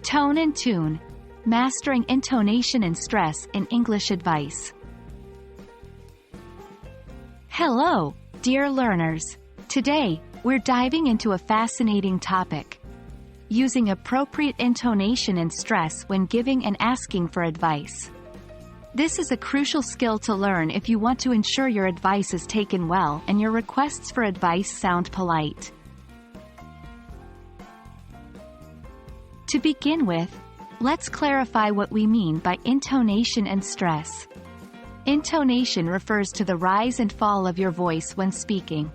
Tone and tune. Mastering intonation and stress in English advice. Hello, dear learners. Today, we're diving into a fascinating topic. Using appropriate intonation and stress when giving and asking for advice. This is a crucial skill to learn if you want to ensure your advice is taken well and your requests for advice sound polite. To begin with, let's clarify what we mean by intonation and stress. Intonation refers to the rise and fall of your voice when speaking.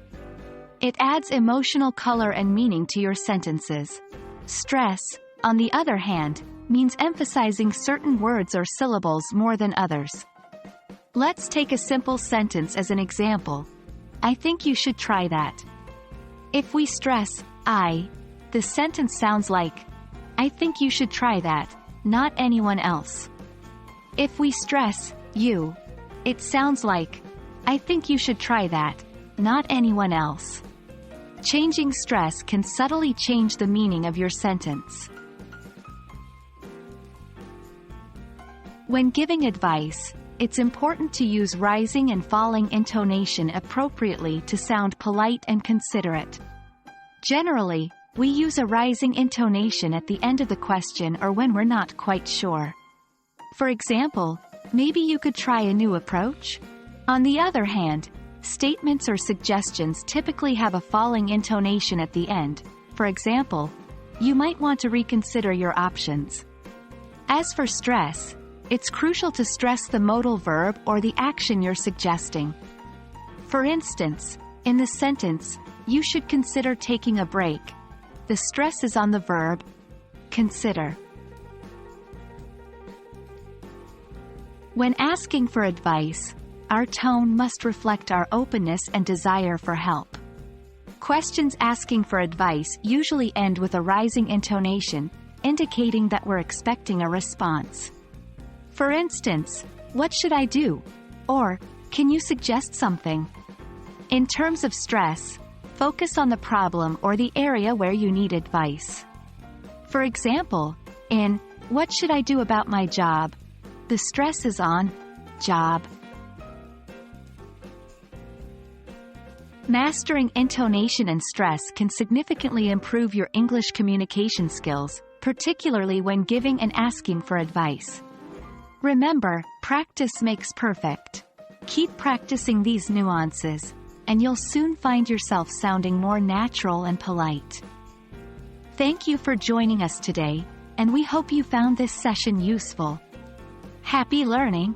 It adds emotional color and meaning to your sentences. Stress, on the other hand, means emphasizing certain words or syllables more than others. Let's take a simple sentence as an example. I think you should try that. If we stress I, the sentence sounds like, I think you should try that, not anyone else. If we stress you, it sounds like, I think you should try that, not anyone else. Changing stress can subtly change the meaning of your sentence. When giving advice, it's important to use rising and falling intonation appropriately to sound polite and considerate. Generally, we use a rising intonation at the end of the question or when we're not quite sure. For example, maybe you could try a new approach? On the other hand, statements or suggestions typically have a falling intonation at the end. For example, you might want to reconsider your options. As for stress, it's crucial to stress the modal verb or the action you're suggesting. For instance, in the sentence, you should consider taking a break. The stress is on the verb, consider. When asking for advice, our tone must reflect our openness and desire for help. Questions asking for advice usually end with a rising intonation, indicating that we're expecting a response. For instance, what should I do? Or, can you suggest something? In terms of stress, focus on the problem or the area where you need advice. For example, in, what should I do about my job? The stress is on, job. Mastering intonation and stress can significantly improve your English communication skills, particularly when giving and asking for advice. Remember, practice makes perfect. Keep practicing these nuances, and you'll soon find yourself sounding more natural and polite. Thank you for joining us today, and we hope you found this session useful. Happy learning!